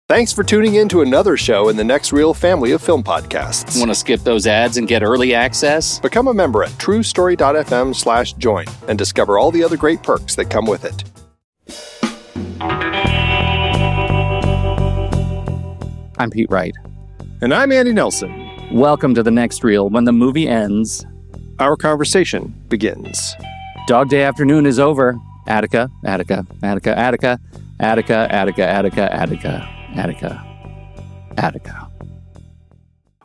Thanks for tuning in to another show in the Next Reel family of film podcasts. Want to skip those ads and get early access? Become a member at truestory.fm/join and discover all the other great perks that come with it. I'm Pete Wright. And I'm Andy Nelson. Welcome to The Next Reel. When the movie ends, our conversation begins. Dog Day afternoon is over. Attica, Attica, Attica, Attica, Attica, Attica, Attica, Attica, Attica, Attica.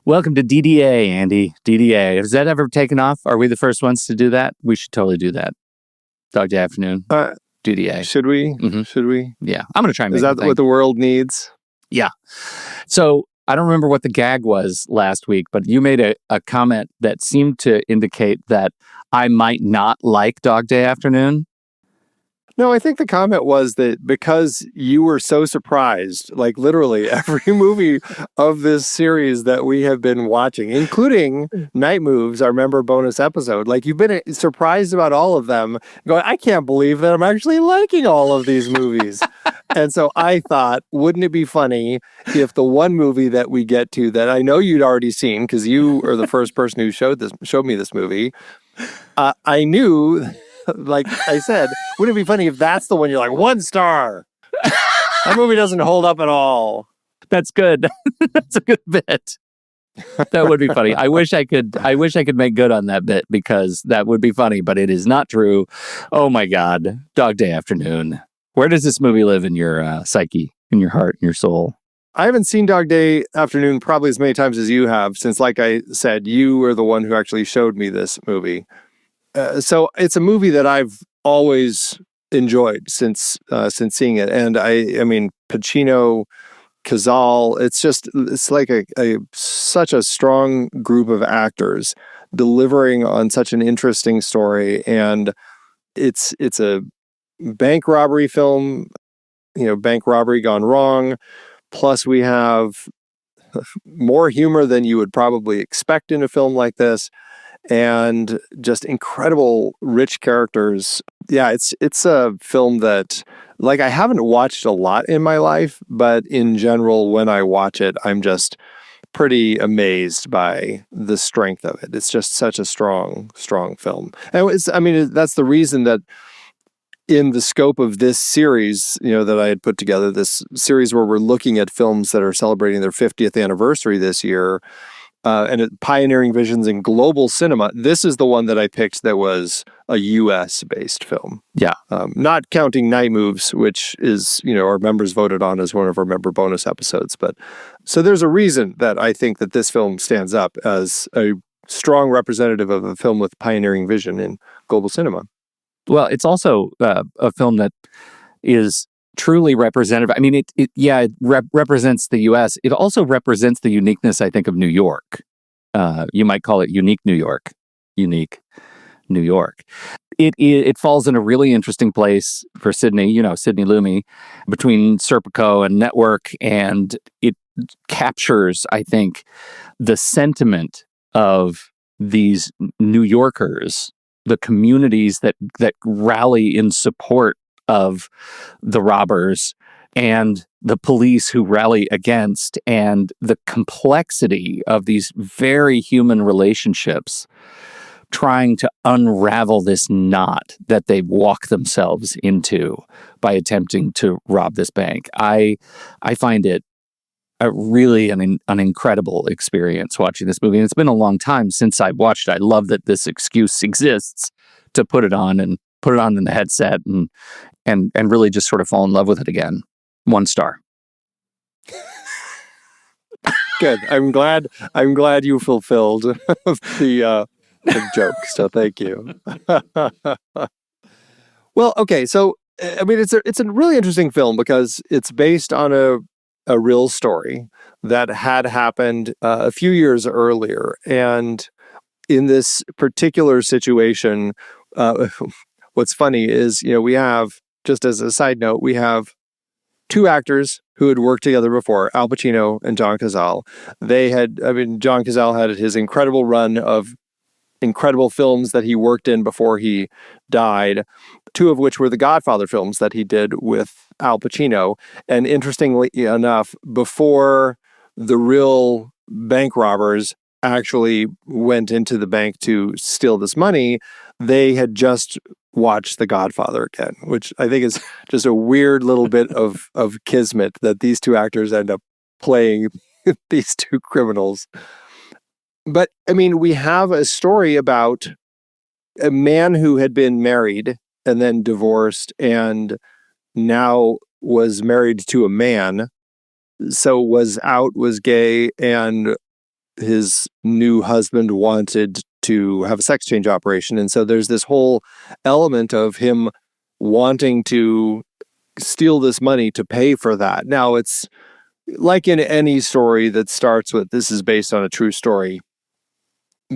Welcome to DDA, Andy. DDA. Has that ever taken off? Are we the first ones to do that? We should totally do that. Dog Day afternoon. DDA. Should we? Mm-hmm. Should we? Yeah. I'm going to try and make Is that what the world needs? Yeah. So I don't remember what the gag was last week, but you made a comment that seemed to indicate that I might not like Dog Day afternoon. No, I think the comment was that because you were so surprised, like literally every movie of this series that we have been watching, including Night Moves, our member bonus episode, like you've been surprised about all of them, going, I can't believe that I'm actually liking all of these movies. And so I thought, wouldn't it be funny if the one movie that we get to that I know you'd already seen, because you are the first person who showed me this movie, I knew... Like I said, wouldn't it be funny if that's the one you're like, 1 star? That movie doesn't hold up at all. That's good. That's a good bit. That would be funny. I wish I could make good on that bit because that would be funny, but it is not true. Oh my God. Dog Day afternoon. Where does this movie live in your psyche, in your heart, in your soul? I haven't seen Dog Day afternoon probably as many times as you have, since, like I said, you were the one who actually showed me this movie. So it's a movie that I've always enjoyed since seeing it, and I mean Pacino, Cazale. It's like such a strong group of actors delivering on such an interesting story, and it's a bank robbery film, bank robbery gone wrong. Plus, we have more humor than you would probably expect in a film like this. And just incredible, rich characters. Yeah, it's a film that, like, I haven't watched a lot in my life, but in general, when I watch it, I'm just pretty amazed by the strength of it. It's just such a strong film. And that's the reason that in the scope of this series, that I had put together, this series where we're looking at films that are celebrating their 50th anniversary this year, and pioneering visions in global cinema. This is the one that I picked that was a U.S.-based film. Yeah. Not counting Night Moves, which is, our members voted on as one of our member bonus episodes. But so there's a reason that I think that this film stands up as a strong representative of a film with pioneering vision in global cinema. Well, it's also a film that is truly representative. I mean, it represents the U.S. It also represents the uniqueness, I think, of New York. You might call it unique New York. Unique New York. It falls in a really interesting place for Sidney, Sidney Lumet, between Serpico and Network, and it captures, I think, the sentiment of these New Yorkers, the communities that rally in support of the robbers and the police who rally against, and the complexity of these very human relationships trying to unravel this knot that they walk themselves into by attempting to rob this bank. I find it really an incredible experience watching this movie. And it's been a long time since I watched it. I love that this excuse exists to put it on in the headset and really just sort of fall in love with it again. 1 star. Good. I'm glad you fulfilled the joke. So thank you. Well, okay. So I mean, it's a really interesting film because it's based on a real story that had happened a few years earlier, and in this particular situation, what's funny is we have, just as a side note, we have 2 actors who had worked together before, Al Pacino and John Cazale. John Cazale had his incredible run of incredible films that he worked in before he died, two of which were the Godfather films that he did with Al Pacino. And interestingly enough, before the real bank robbers actually went into the bank to steal this money, they had just watched The Godfather again, which I think is just a weird little bit of kismet that these two actors end up playing these two criminals. But I mean, we have a story about a man who had been married and then divorced and now was married to a man. So was out, was gay, and his new husband wanted to have a sex change operation. And so there's this whole element of him wanting to steal this money to pay for that. Now, it's like in any story that starts with, this is based on a true story.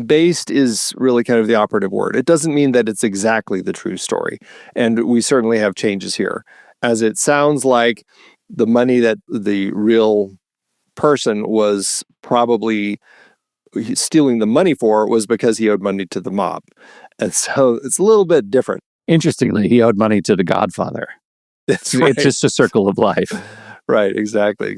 Based is really kind of the operative word. It doesn't mean that it's exactly the true story. And we certainly have changes here. As it sounds like the money that the real person was probably stealing the money for was because he owed money to the mob. And so it's a little bit different. Interestingly, he owed money to the Godfather. That's right. It's just a circle of life. Right, exactly.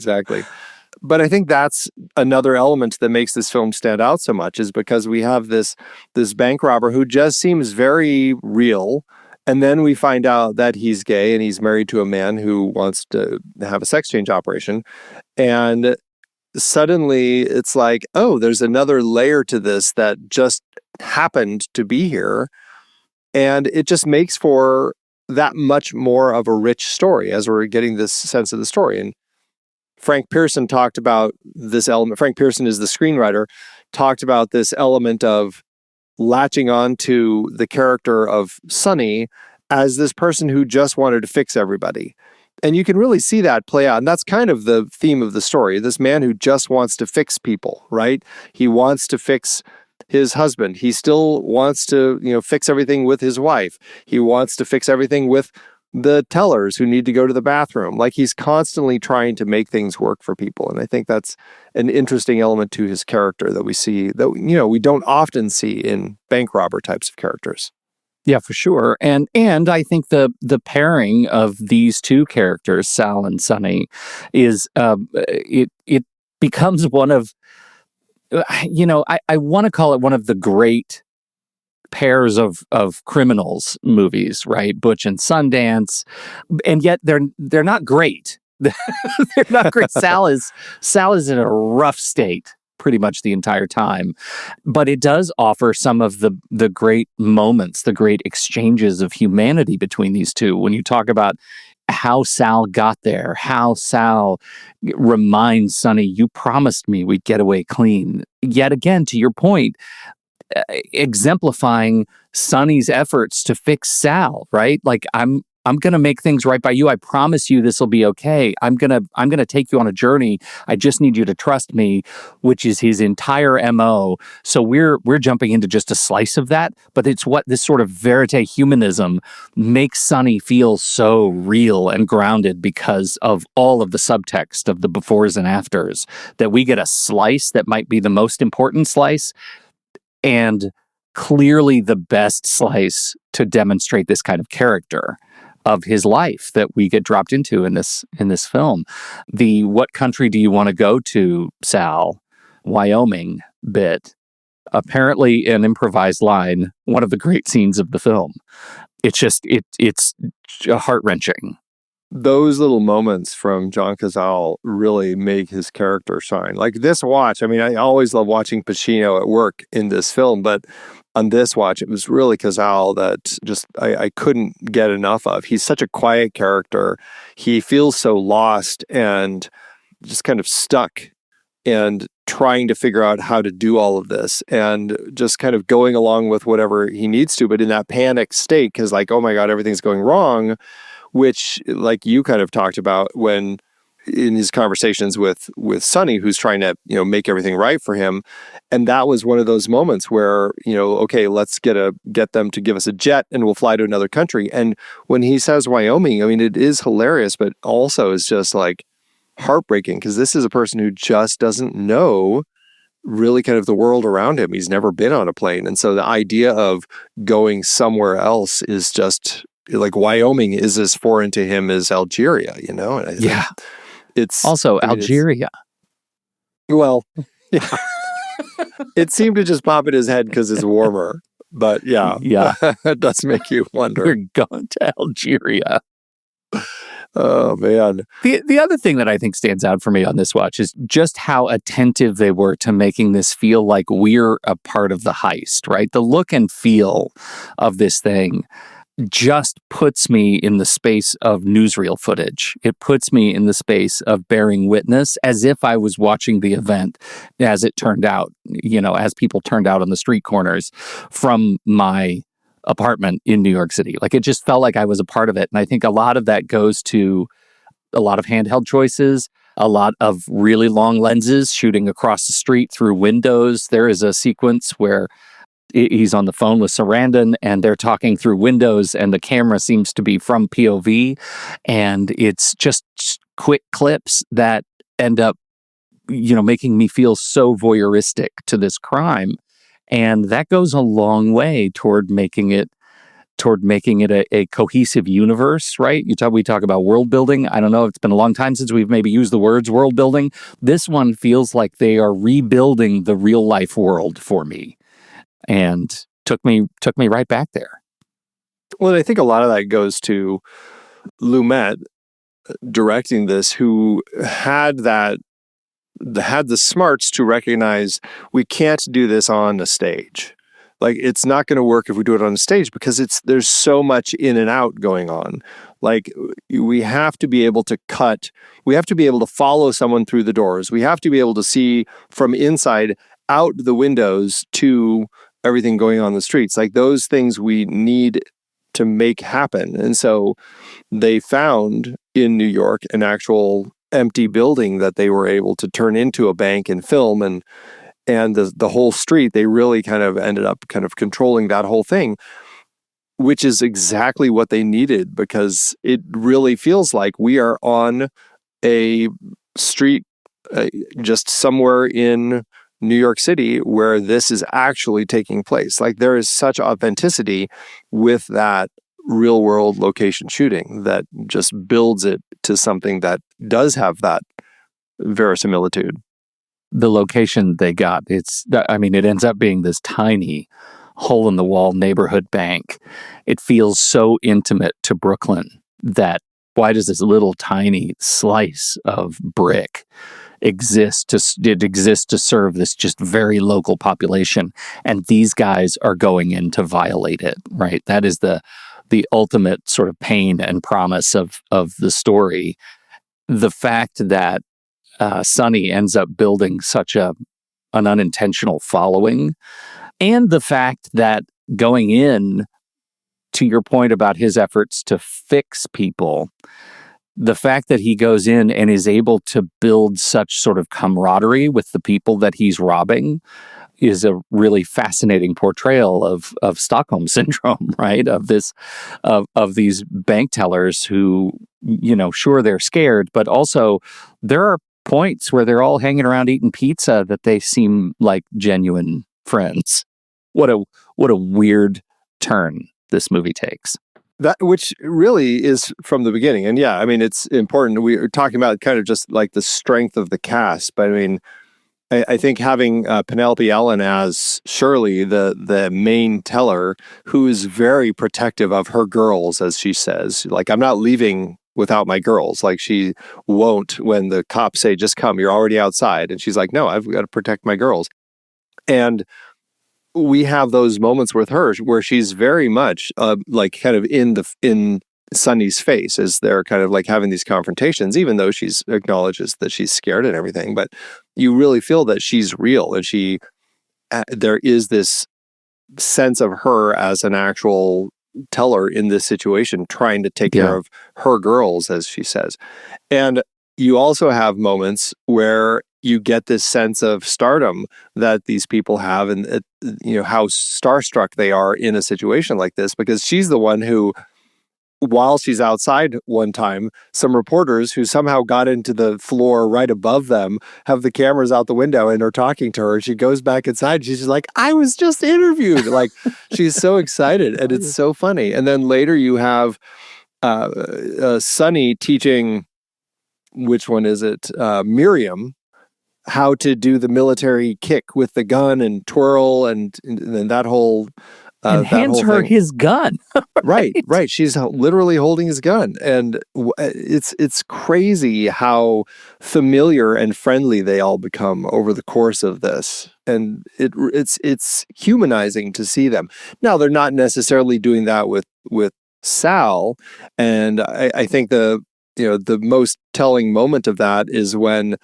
But I think that's another element that makes this film stand out so much, is because we have this bank robber who just seems very real. And then we find out that he's gay and he's married to a man who wants to have a sex change operation. And suddenly it's like, oh, there's another layer to this that just happened to be here. And it just makes for that much more of a rich story as we're getting this sense of the story. And Frank Pearson talked about this element. Frank Pearson is the screenwriter, talked about this element of latching on to the character of Sonny as this person who just wanted to fix everybody. And you can really see that play out. And that's kind of the theme of the story. This man who just wants to fix people, right? He wants to fix his husband. He still wants to, fix everything with his wife. He wants to fix everything with the tellers who need to go to the bathroom. Like, he's constantly trying to make things work for people. And I think that's an interesting element to his character that we see that, we don't often see in bank robber types of characters. Yeah, for sure. And I think the pairing of these two characters, Sal and Sonny, is it becomes one of, I want to call it one of the great pairs of criminals movies, right? Butch and Sundance, and yet they're not great. They're not great. Sal is in a rough state pretty much the entire time, but it does offer some of the great moments, the great exchanges of humanity between these two. When you talk about how Sal got there, how Sal reminds Sonny, you promised me we'd get away clean. Yet again, to your point, exemplifying Sonny's efforts to fix Sal, right? Like, I'm going to make things right by you. I promise you this will be okay. I'm going to take you on a journey. I just need you to trust me, which is his entire MO. So we're jumping into just a slice of that, but it's what this sort of verite humanism makes Sonny feel so real and grounded because of all of the subtext of the befores and afters, that we get a slice that might be the most important slice, and clearly the best slice to demonstrate this kind of character of his life that we get dropped into in this film. The "what country do you want to go to, Sal? Wyoming" bit, apparently an improvised line, one of the great scenes of the film. It's just it's heart-wrenching. Those little moments from John Cazale really make his character shine. Like this watch, I mean, I always love watching Pacino at work in this film, but on this watch, it was really Cazale that just I couldn't get enough of. He's such a quiet character. He feels so lost and just kind of stuck and trying to figure out how to do all of this and just kind of going along with whatever he needs to, but in that panic state, because like, oh my God, everything's going wrong, which like you kind of talked about when in his conversations with Sonny, who's trying to, make everything right for him. And that was one of those moments where, okay, let's get them to give us a jet and we'll fly to another country. And when he says Wyoming, I mean, it is hilarious, but also is just like heartbreaking because this is a person who just doesn't know really kind of the world around him. He's never been on a plane. And so the idea of going somewhere else is just like Wyoming is as foreign to him as Algeria, you know? And I think it's also Algeria. Well, yeah. It seemed to just pop in his head because it's warmer. But yeah, it does make you wonder. We're going to Algeria. Oh, man. The other thing that I think stands out for me on this watch is just how attentive they were to making this feel like we're a part of the heist, right? The look and feel of this thing just puts me in the space of newsreel footage. It puts me in the space of bearing witness as if I was watching the event as it turned out, as people turned out on the street corners from my apartment in New York City. Like, it just felt like I was a part of it. And I think a lot of that goes to a lot of handheld choices, a lot of really long lenses shooting across the street through windows. There is a sequence where he's on the phone with Sarandon and they're talking through windows and the camera seems to be from POV, and it's just quick clips that end up, making me feel so voyeuristic to this crime. And that goes a long way toward making it a cohesive universe, right? We talk about world building. I don't know, it's been a long time since we've maybe used the words world building. This one feels like they are rebuilding the real life world for me. And took me right back there. Well, I think a lot of that goes to Lumet directing this, who had the smarts to recognize we can't do this on a stage. Like, it's not going to work if we do it on a stage because there's so much in and out going on. Like, we have to be able to cut. We have to be able to follow someone through the doors. We have to be able to see from inside out the windows to everything going on the streets. Like, those things we need to make happen. And so they found in New York an actual empty building that they were able to turn into a bank and film, and the whole street, they really kind of ended up kind of controlling that whole thing, which is exactly what they needed, because it really feels like we are on a street just somewhere in New York City where this is actually taking place. Like, there is such authenticity with that real world location shooting that just builds it to something that does have that verisimilitude. The location they got, it ends up being this tiny hole in the wall neighborhood bank. It feels so intimate to Brooklyn that why does this little tiny slice of brick exist to serve this just very local population, and these guys are going in to violate it, right? That is the ultimate sort of pain and promise of the story. The fact that Sonny ends up building such an unintentional following, and the fact that going in, to your point about his efforts to fix people, the fact that he goes in and is able to build such sort of camaraderie with the people that he's robbing is a really fascinating portrayal of Stockholm syndrome, right? Of these bank tellers who, sure, they're scared, but also there are points where they're all hanging around eating pizza that they seem like genuine friends. What a weird turn this movie takes. That, which really is from the beginning. And yeah, it's important. We are talking about kind of just like the strength of the cast, but I think having Penelope Allen as Shirley, the main teller, who is very protective of her girls, as she says, like, I'm not leaving without my girls. Like, she won't, when the cops say, just come, you're already outside. And she's like, no, I've got to protect my girls. And we have those moments with her where she's very much like kind of in Sonny's face as they're kind of like having these confrontations, even though she's acknowledges that she's scared and everything. But you really feel that she's real, and there is this sense of her as an actual teller in this situation, trying to take care of her girls, as she says. And you also have moments where you get this sense of stardom that these people have, and how starstruck they are in a situation like this, because she's the one who while she's outside one time, some reporters who somehow got into the floor right above them have the cameras out the window and are talking to her. She goes back inside. She's just like, I was just interviewed. Like, she's so excited, and it's so funny. And then later you have Sonny teaching, which one is it? Miriam, how to do the military kick with the gun and twirl and that whole and hands her his gun. Right. She's literally holding his gun, and it's crazy how familiar and friendly they all become over the course of this, and it's humanizing to see them. Now, they're not necessarily doing that with Sal, and I think the most telling moment of that is when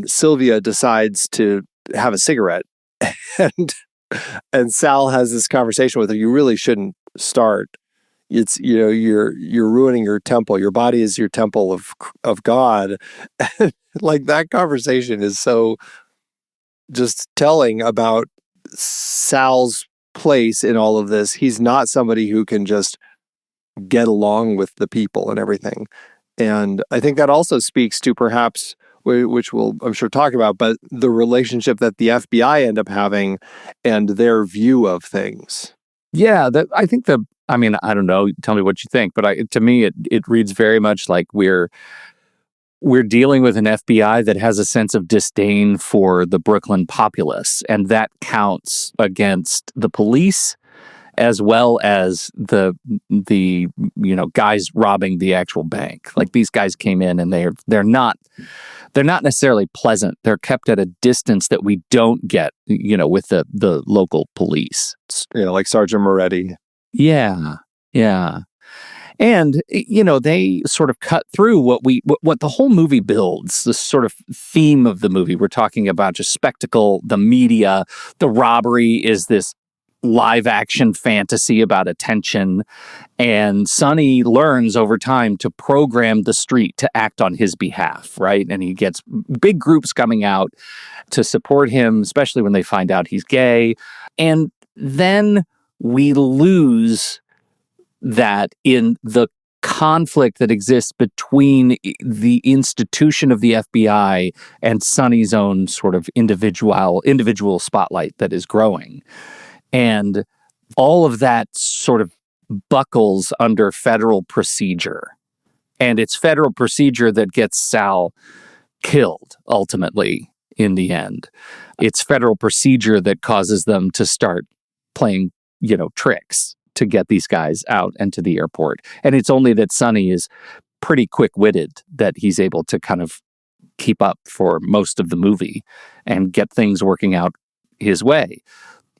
Sylvia decides to have a cigarette, and Sal has this conversation with her. You really shouldn't start. It's, you're ruining your temple. Your body is your temple of God. Like, that conversation is so just telling about Sal's place in all of this. He's not somebody who can just get along with the people and everything. And I think that also speaks to perhaps, which we'll, I'm sure, talk about, but the relationship that the FBI end up having and their view of things. Yeah, I don't know, tell me what you think, but to me, it reads very much like we're dealing with an FBI that has a sense of disdain for the Brooklyn populace, and that counts against the police as well as the guys robbing the actual bank. Like, these guys came in and they're not necessarily pleasant. They're kept at a distance that we don't get, with the local police. Like Sergeant Moretti. Yeah. And, they sort of cut through what the whole movie builds, the sort of theme of the movie. We're talking about just spectacle, the media. The robbery is this live action fantasy about attention, and Sonny learns over time to program the street to act on his behalf, right? And he gets big groups coming out to support him, especially when they find out he's gay. And then we lose that in the conflict that exists between the institution of the FBI and Sonny's own sort of individual spotlight that is growing. And all of that sort of buckles under federal procedure. And it's federal procedure that gets Sal killed, ultimately, in the end. It's federal procedure that causes them to start playing, tricks to get these guys out and to the airport. And it's only that Sonny is pretty quick-witted that he's able to kind of keep up for most of the movie and get things working out his way.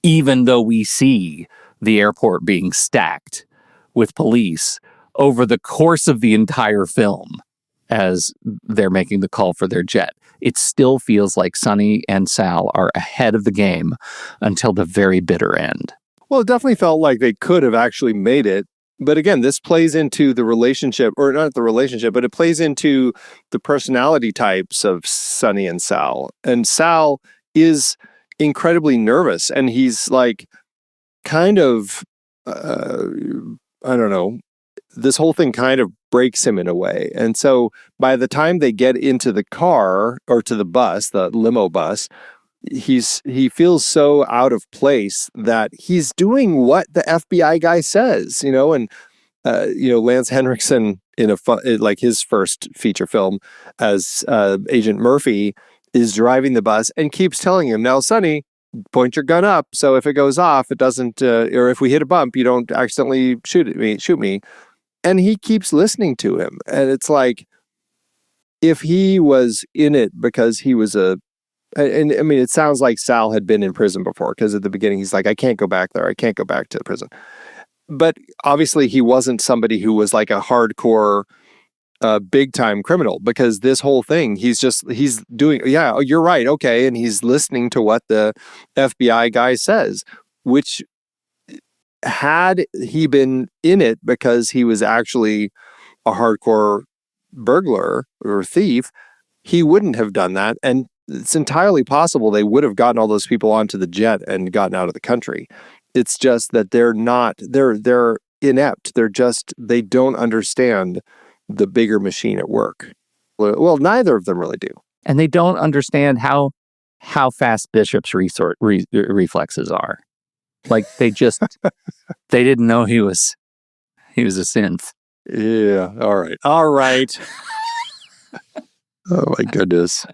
Even though we see the airport being stacked with police over the course of the entire film as they're making the call for their jet, it still feels like Sonny and Sal are ahead of the game until the very bitter end. Well, it definitely felt like they could have actually made it. But again, this plays into the relationship, or not the relationship, but it plays into the personality types of Sonny and Sal. And Sal is incredibly nervous, and he's like kind of I don't know, this whole thing kind of breaks him in a way. And so by the time they get into the car or to the bus, the limo bus, he feels so out of place that he's doing what the FBI guy says, and Lance Henriksen in like his first feature film as Agent Murphy is driving the bus and keeps telling him, now, Sonny, point your gun up, so if it goes off, it doesn't, or if we hit a bump, you don't accidentally shoot me. And he keeps listening to him. And it's like, if he was in it because he was and I mean, it sounds like Sal had been in prison before, because at the beginning he's like, I can't go back there. I can't go back to the prison. But obviously he wasn't somebody who was like a hardcore big time criminal, because this whole thing, he's doing, yeah, you're right. Okay. And he's listening to what the FBI guy says, which, had he been in it because he was actually a hardcore burglar or thief, he wouldn't have done that. And it's entirely possible they would have gotten all those people onto the jet and gotten out of the country. It's just that they're inept. They don't understand the bigger machine at work. Well, neither of them really do. And they don't understand how fast Bishop's reflexes are. Like they didn't know he was a synth. Yeah. All right. Oh my goodness.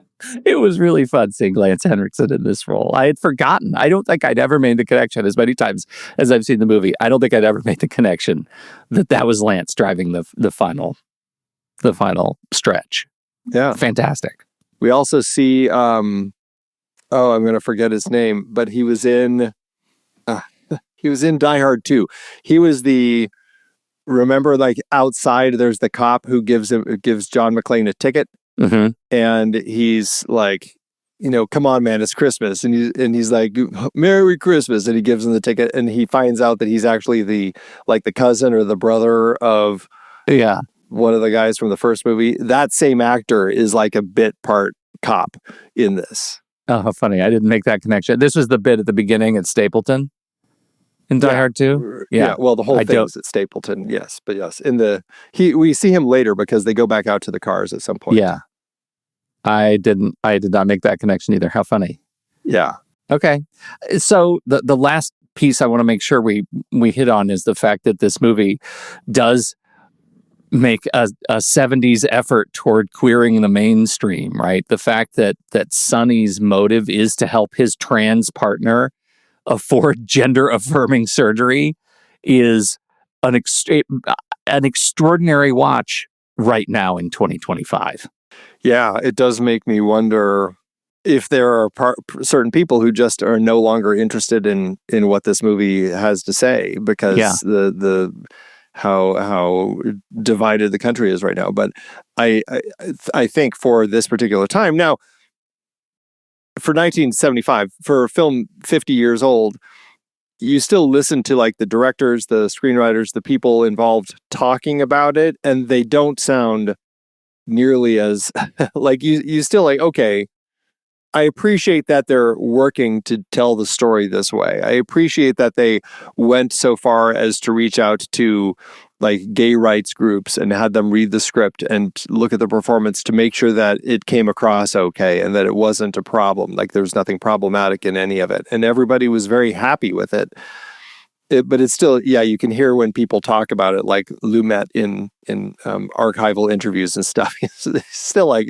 It was really fun seeing Lance Henriksen in this role. I had forgotten. I don't think I'd ever made the connection as many times as I've seen the movie. I don't think I'd ever made the connection that was Lance driving the final stretch. Yeah. Fantastic. We also see, I'm going to forget his name, but he was in Die Hard 2. He was remember like outside there's the cop who gives John McClane a ticket. Mm-hmm. And he's like, come on, man, it's Christmas. And he's like, Merry Christmas. And he gives him the ticket, and he finds out that he's actually the cousin or the brother of one of the guys from the first movie. That same actor is like a bit part cop in this. Oh, how funny. I didn't make that connection. This was the bit at the beginning at Stapleton in Die Hard 2? Yeah. Well, the whole thing's at Stapleton, yes. But yes, we see him later because they go back out to the cars at some point. Yeah. I did not make that connection either. How funny. Yeah. Okay. So the last piece I want to make sure we hit on is the fact that this movie does make a 70s effort toward queering the mainstream, right? The fact that Sonny's motive is to help his trans partner afford gender-affirming surgery is an extraordinary watch right now in 2025. Yeah, it does make me wonder if there are certain people who just are no longer interested in what this movie has to say because the how divided the country is right now. But I think for this particular time now, for 1975, for a film 50 years old, you still listen to like the directors, the screenwriters, the people involved talking about it, and they don't sound nearly as like you still like, okay, I appreciate that they're working to tell the story this way. I appreciate that they went so far as to reach out to like gay rights groups and had them read the script and look at the performance to make sure that it came across okay and that it wasn't a problem. Like there's nothing problematic in any of it. And everybody was very happy with it. But it's still, you can hear when people talk about it, like Lumet in archival interviews and stuff. It's still like,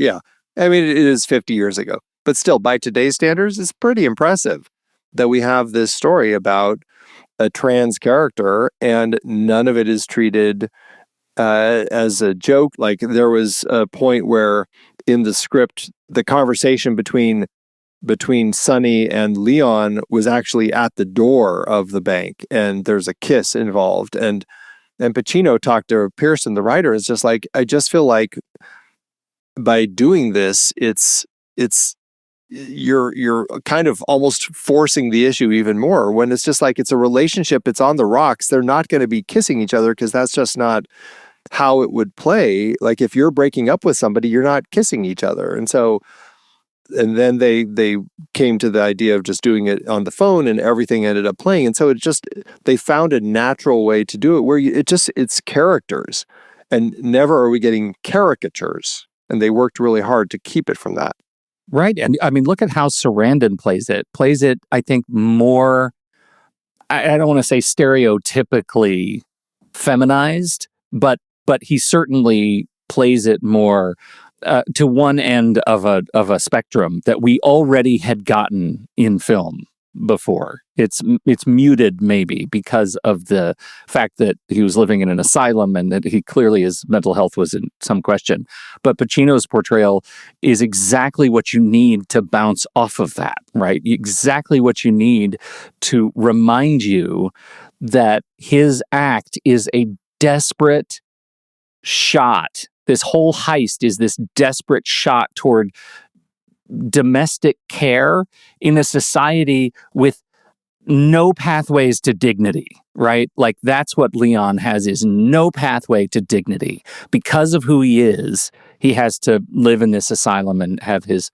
I mean, it is 50 years ago. But still, by today's standards, it's pretty impressive that we have this story about a trans character and none of it is treated as a joke. Like there was a point where in the script, the conversation between Sonny and Leon was actually at the door of the bank and there's a kiss involved. And Pacino talked to Pearson, the writer, is just like, I just feel like by doing this, you're kind of almost forcing the issue even more when it's just like, it's a relationship. It's on the rocks. They're not going to be kissing each other because that's just not how it would play. Like if you're breaking up with somebody, you're not kissing each other. And then they came to the idea of just doing it on the phone and everything ended up playing. And so they found a natural way to do it where it's characters and never are we getting caricatures. And they worked really hard to keep it from that. Right. And I mean, look at how Sarandon plays it, I think, more, I don't want to say stereotypically feminized, but he certainly plays it more to one end of a spectrum that we already had gotten in film before. It's muted maybe because of the fact that he was living in an asylum and that he clearly his mental health was in some question. But Pacino's portrayal is exactly what you need to bounce off of that, right? Exactly what you need to remind you that his act is a desperate shot. This whole heist is this desperate shot toward domestic care in a society with no pathways to dignity, right? Like that's what Leon has, is no pathway to dignity. Because of who he is, he has to live in this asylum and have his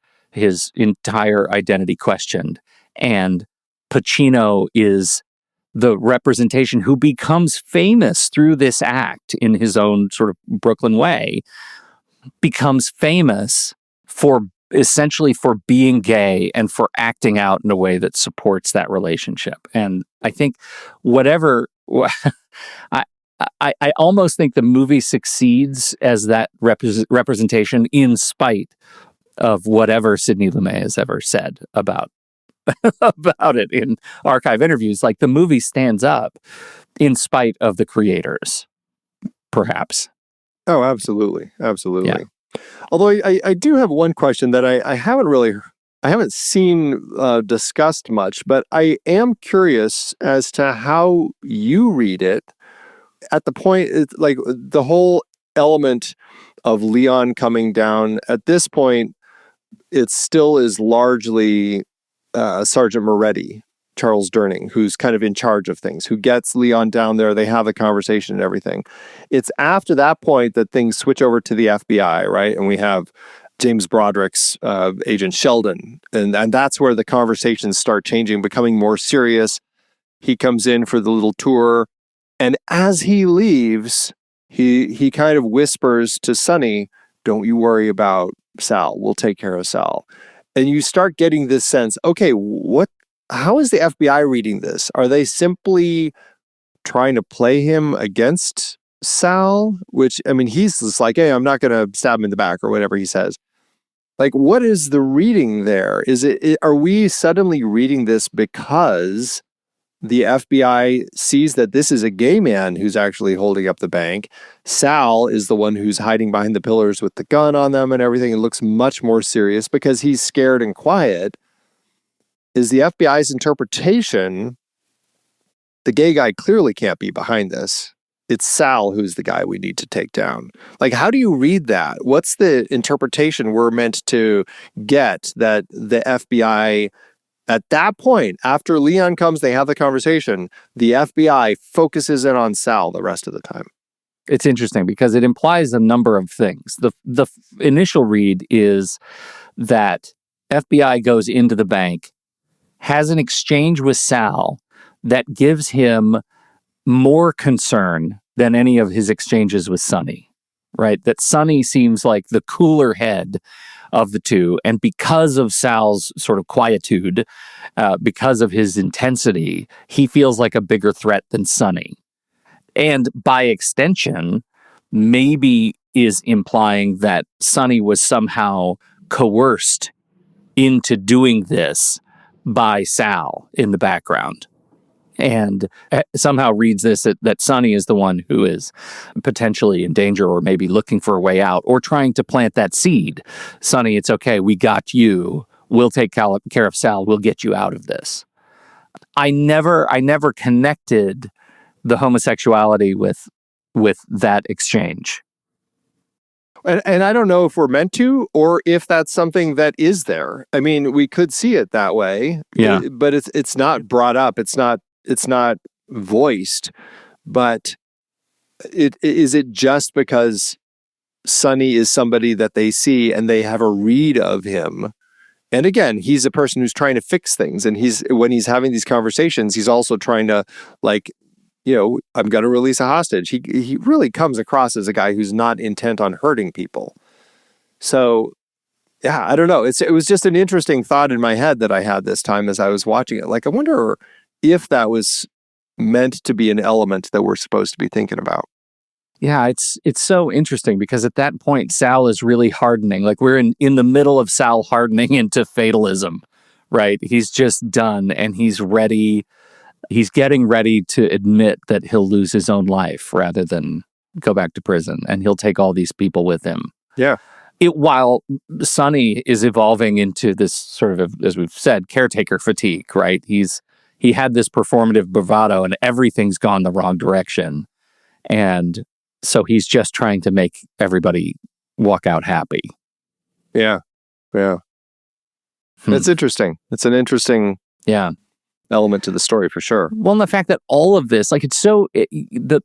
entire identity questioned. And Pacino is the representation, who becomes famous through this act in his own sort of Brooklyn way, becomes famous for essentially for being gay and for acting out in a way that supports that relationship. And I think whatever I almost think the movie succeeds as that representation in spite of whatever Sidney Lumet has ever said about about it in archive interviews. Like, the movie stands up in spite of the creators, perhaps. Oh, absolutely. Absolutely. Yeah. Although I do have one question that I haven't seen discussed much, but I am curious as to how you read it. At the point, it's like the whole element of Leon coming down, at this point, it still is largely Sergeant Moretti, Charles Durning, who's kind of in charge of things, who gets Leon down there. They have a conversation and everything. It's after that point that things switch over to the FBI, right? And we have James Broderick's Agent Sheldon. And that's where the conversations start changing, becoming more serious. He comes in for the little tour. And as he leaves, he kind of whispers to Sonny, "Don't you worry about Sal. We'll take care of Sal." And you start getting this sense, okay, how is the FBI reading this? Are they simply trying to play him against Sal? Which, I mean, he's just like, "Hey, I'm not going to stab him in the back," or whatever he says. Like, what is the reading there? Are we suddenly reading this because the FBI sees that this is a gay man who's actually holding up the bank? Sal is the one who's hiding behind the pillars with the gun on them and everything. It looks much more serious because he's scared and quiet. Is the FBI's interpretation, the gay guy clearly can't be behind this. It's Sal who's the guy we need to take down. Like, how do you read that? What's the interpretation we're meant to get that the FBI, at that point, after Leon comes, they have the conversation, the FBI focuses in on Sal the rest of the time? It's interesting because it implies a number of things. The initial read is that FBI goes into the bank, has an exchange with Sal that gives him more concern than any of his exchanges with Sonny, right? That Sonny seems like the cooler head of the two. And because of Sal's sort of quietude, because of his intensity, he feels like a bigger threat than Sonny. And by extension, maybe is implying that Sonny was somehow coerced into doing this by Sal in the background. And somehow reads this that Sonny is the one who is potentially in danger, or maybe looking for a way out, or trying to plant that seed. Sonny, it's okay. We got you. We'll take care of Sal. We'll get you out of this. I never connected the homosexuality with that exchange. And I don't know if we're meant to, or if that's something that is there. I mean, we could see it that way, yeah. But it's not brought up. It's not voiced. But is it just because Sonny is somebody that they see and they have a read of him? And again, he's a person who's trying to fix things, and when he's having these conversations, he's also trying to, like, I'm going to release a hostage. He really comes across as a guy who's not intent on hurting people. So, yeah, I don't know. It was just an interesting thought in my head that I had this time as I was watching it. Like, I wonder if that was meant to be an element that we're supposed to be thinking about. Yeah, it's so interesting because at that point, Sal is really hardening. Like, we're in the middle of Sal hardening into fatalism, right? He's just done, and he's ready. He's getting ready to admit that he'll lose his own life rather than go back to prison, and he'll take all these people with him. Yeah. While Sonny is evolving into this sort of, as we've said, caretaker fatigue, right? He had this performative bravado, and everything's gone the wrong direction. And so he's just trying to make everybody walk out happy. Yeah. Yeah. That's interesting. It's an interesting element to the story for sure. Well, and the fact that all of this, like, it's so, the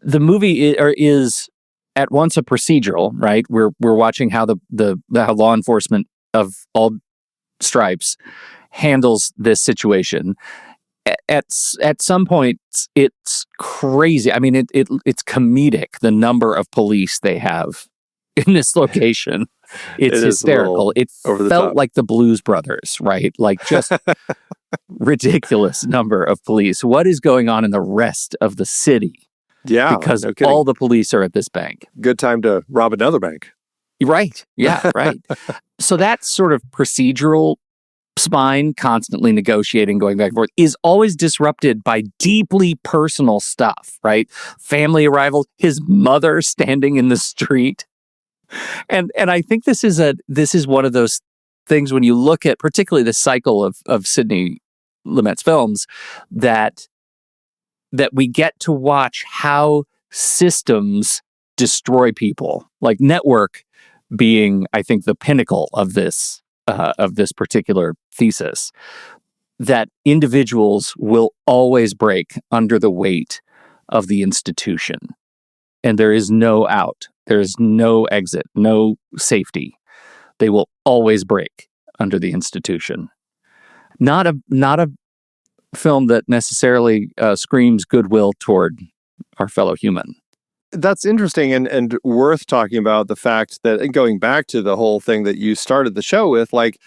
movie is at once a procedural, right? We're watching how how law enforcement of all stripes handles this situation. at some points it's crazy. I mean, it's comedic, the number of police they have in this location. It's hysterical. It felt like the Blues Brothers, right? Like just ridiculous number of police. What is going on in the rest of the city? Yeah, because all the police are at this bank. Good time to rob another bank. Right. Yeah, right. So that sort of procedural spine, constantly negotiating, going back and forth, is always disrupted by deeply personal stuff, right? Family arrival, his mother standing in the street. And I think this is one of those things when you look at particularly the cycle of Sidney Lumet's films that we get to watch how systems destroy people, like Network being, I think, the pinnacle of this particular thesis, that individuals will always break under the weight of the institution. And there is no out. There is no exit, no safety. They will always break under the institution. Not a film that necessarily screams goodwill toward our fellow human. That's interesting and worth talking about the fact that, and going back to the whole thing that you started the show with, like,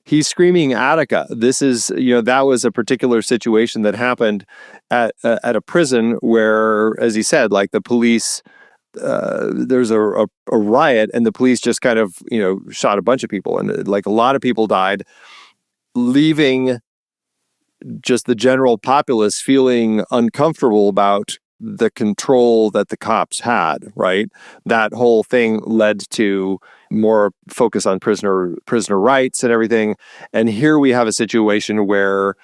he's screaming Attica. This is, that was a particular situation that happened at a prison where, as he said, like the police, there's a riot and the police just kind of, shot a bunch of people, and like a lot of people died, leaving just the general populace feeling uncomfortable about the control that the cops had, right? That whole thing led to more focus on prisoner rights and everything. And here we have a situation where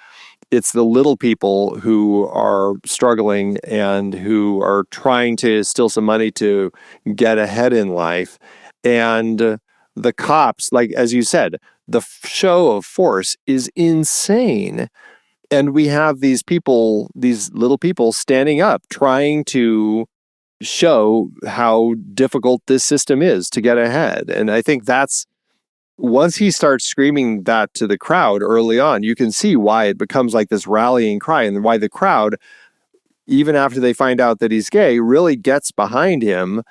it's the little people who are struggling and who are trying to steal some money to get ahead in life. And the cops, like, as you said, the show of force is insane. And we have these people, these little people standing up, trying to show how difficult this system is to get ahead. And I think that's, once he starts screaming that to the crowd early on, you can see why it becomes like this rallying cry, and why the crowd, even after they find out that he's gay, really gets behind him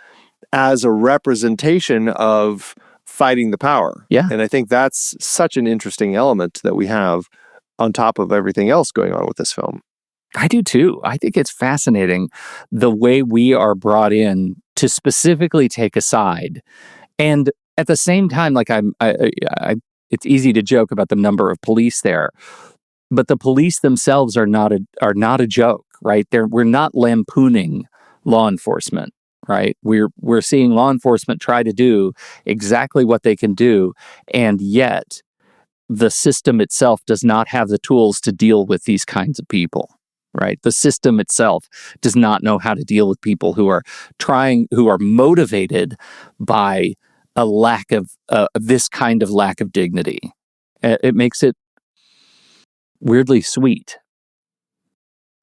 as a representation of fighting the power. Yeah. And I think that's such an interesting element that we have on top of everything else going on with this film. I do too. I think it's fascinating the way we are brought in to specifically take a side. And at the same time, like it's easy to joke about the number of police there, but the police themselves are not a joke, right? We're not lampooning law enforcement, right? We're seeing law enforcement try to do exactly what they can do, and yet the system itself does not have the tools to deal with these kinds of people, right? The system itself does not know how to deal with people who are motivated by a lack of this kind of lack of dignity. It makes it weirdly sweet.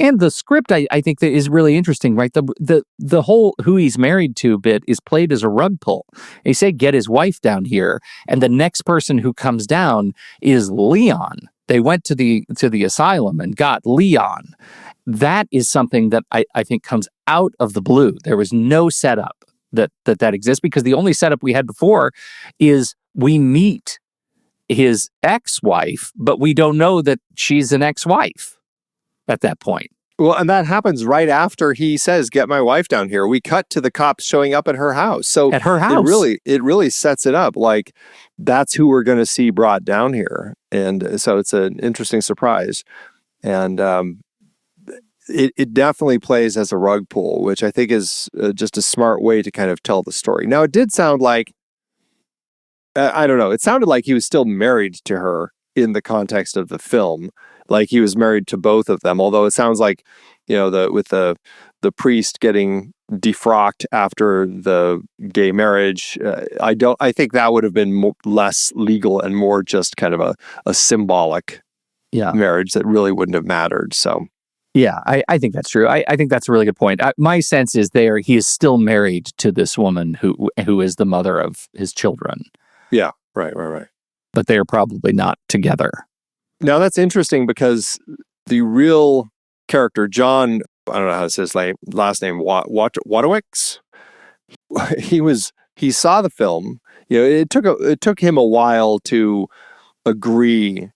And the script, I think, that is really interesting, right? The whole who he's married to bit is played as a rug pull. They say, get his wife down here, and the next person who comes down is Leon. They went to the asylum and got Leon. That is something that I think comes out of the blue. There was no setup that exists, because the only setup we had before is we meet his ex-wife, but we don't know that she's an ex-wife at that point. Well, and that happens right after he says, get my wife down here. We cut to the cops showing up at her house. So at her house, it really sets it up like that's who we're going to see brought down here. And so it's an interesting surprise. And it definitely plays as a rug pull, which I think is just a smart way to kind of tell the story. Now, it did sound like, I don't know, it sounded like he was still married to her in the context of the film. Like he was married to both of them, although it sounds like, with the priest getting defrocked after the gay marriage, I think that would have been less legal and more just kind of a symbolic marriage that really wouldn't have mattered. So yeah, I think that's true. I think that's a really good point. My sense is he is still married to this woman who is the mother of his children. Yeah, right. But they are probably not together. Now, that's interesting because the real character, John, I don't know how to say his last name, Wojtowicz. He saw the film. It took him a while to agree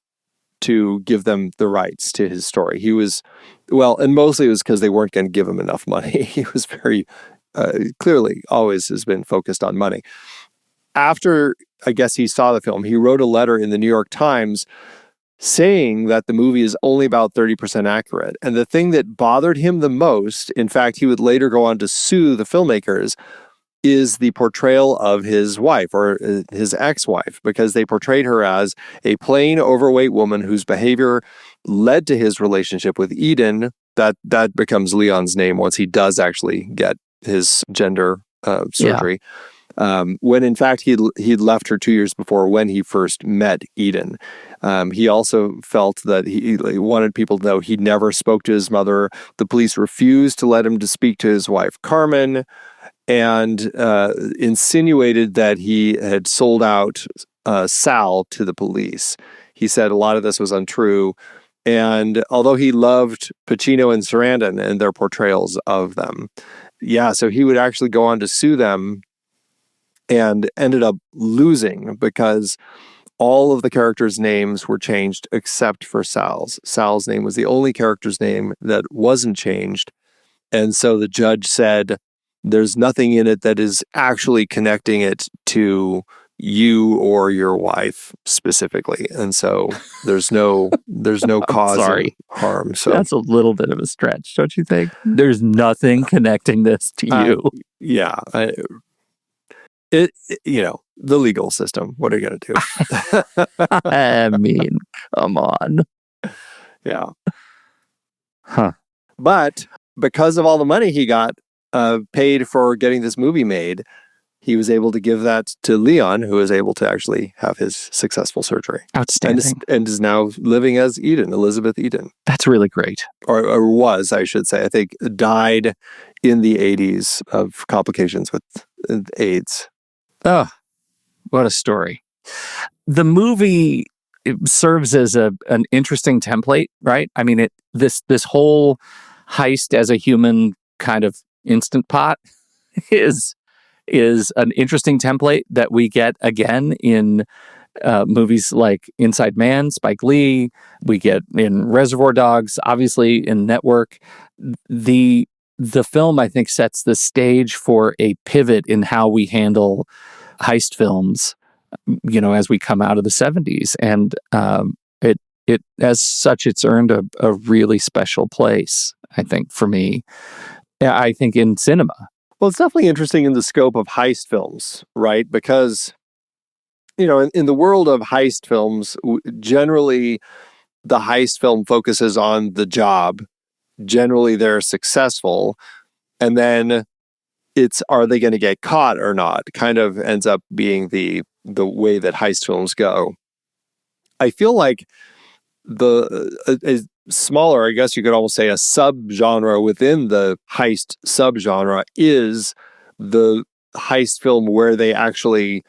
to give them the rights to his story. And mostly it was because they weren't going to give him enough money. He was very clearly always has been focused on money. After, I guess, he saw the film, he wrote a letter in the New York Times saying that the movie is only about 30% accurate. And the thing that bothered him the most, in fact, he would later go on to sue the filmmakers, is the portrayal of his wife or his ex-wife, because they portrayed her as a plain overweight woman whose behavior led to his relationship with Eden. That becomes Leon's name once he does actually get his gender surgery. When in fact he'd left her 2 years before when he first met Eden. He also felt that he wanted people to know he never spoke to his mother. The police refused to let him to speak to his wife, Carmen, and insinuated that he had sold out Sal to the police. He said a lot of this was untrue. And although he loved Pacino and Sarandon and their portrayals of them, so he would actually go on to sue them and ended up losing because all of the characters' names were changed except for Sal's. Sal's name was the only character's name that wasn't changed. And so the judge said, there's nothing in it that is actually connecting it to you or your wife specifically. And so there's no cause of harm. So that's a little bit of a stretch, don't you think? There's nothing connecting this to you. The legal system. What are you going to do? I mean, come on. Yeah. Huh. But because of all the money he got paid for getting this movie made, he was able to give that to Leon, who was able to actually have his successful surgery. Outstanding. And is now living as Elizabeth Eden. That's really great. Or was, I should say. I think died in the 80s of complications with AIDS. Oh, what a story. The movie serves as an interesting template, right? I mean, this whole heist as a human kind of instant pot is an interesting template that we get again in movies like Inside Man, Spike Lee. We get in Reservoir Dogs, obviously in Network. The film, I think, sets the stage for a pivot in how we handle heist films, as we come out of the 70s. And it as such, it's earned a really special place, I think, for me. I think in cinema. Well, it's definitely interesting in the scope of heist films, right? Because, in the world of heist films, generally the heist film focuses on the job. Generally, they're successful. And then it's, are they going to get caught or not? Kind of ends up being the way that heist films go. I feel like a smaller, I guess you could almost say a subgenre within the heist subgenre is the heist film where they actually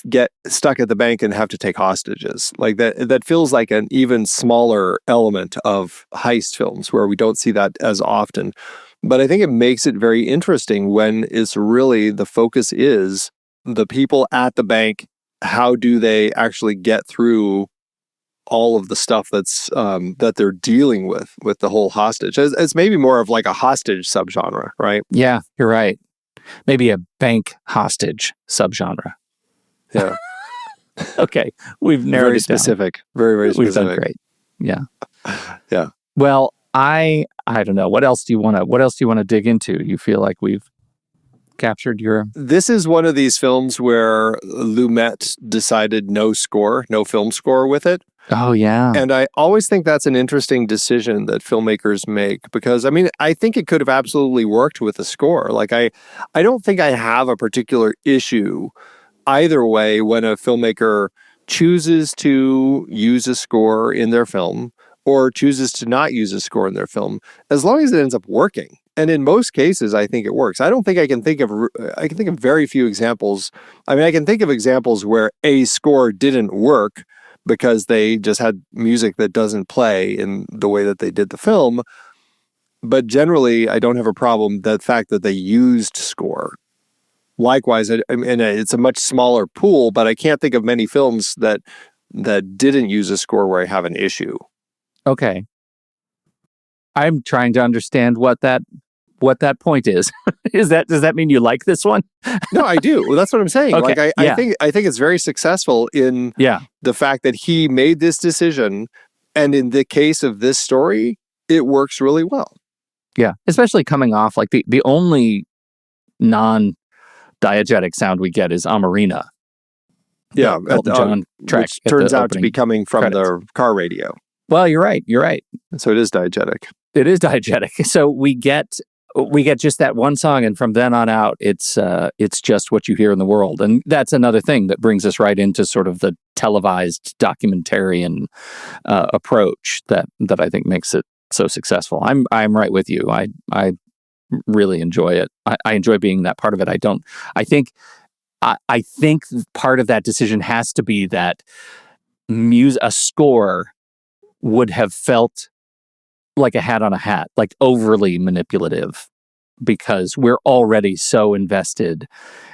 get stuck at the bank and have to take hostages. Like that feels like an even smaller element of heist films where we don't see that as often. But I think it makes it very interesting when it's really the focus is the people at the bank. How do they actually get through all of the stuff that's that they're dealing with the whole hostage? It's maybe more of like a hostage subgenre, right? Yeah, you're right. Maybe a bank hostage subgenre. Yeah. Okay, we've narrowed very it down. Specific. Very, very specific. We've done great. Yeah. Yeah. Well, I don't know. What else do you want to dig into? You feel like we've captured your... This is one of these films where Lumet decided no film score with it. Oh, yeah. And I always think that's an interesting decision that filmmakers make because, I mean, I think it could have absolutely worked with a score. Like, I don't think I have a particular issue either way when a filmmaker chooses to use a score in their film or chooses to not use a score in their film, as long as it ends up working. And in most cases, I think it works. I don't think I can think of very few examples. I mean, I can think of examples where a score didn't work, because they just had music that doesn't play in the way that they did the film. But generally, I don't have a problem the fact that they used score. Likewise, I mean, it's a much smaller pool, but I can't think of many films that didn't use a score where I have an issue. Okay. I'm trying to understand what that point is. Does that mean you like this one? No, I do. Well, that's what I'm saying. Okay. Like I think it's very successful in the fact that he made this decision, and in the case of this story, it works really well. Yeah, especially coming off like the only non-diegetic sound we get is Amarina. Yeah, Elton John track, which turns out to be coming from the car radio. Well, you're right. So it is diegetic. It is diegetic. So we get just that one song, and from then on out, it's just what you hear in the world. And that's another thing that brings us right into sort of the televised documentarian approach that I think makes it so successful. I'm right with you. I really enjoy it. I enjoy being that part of it. I think part of that decision has to be that a score would have felt like a hat on a hat, like overly manipulative, because we're already so invested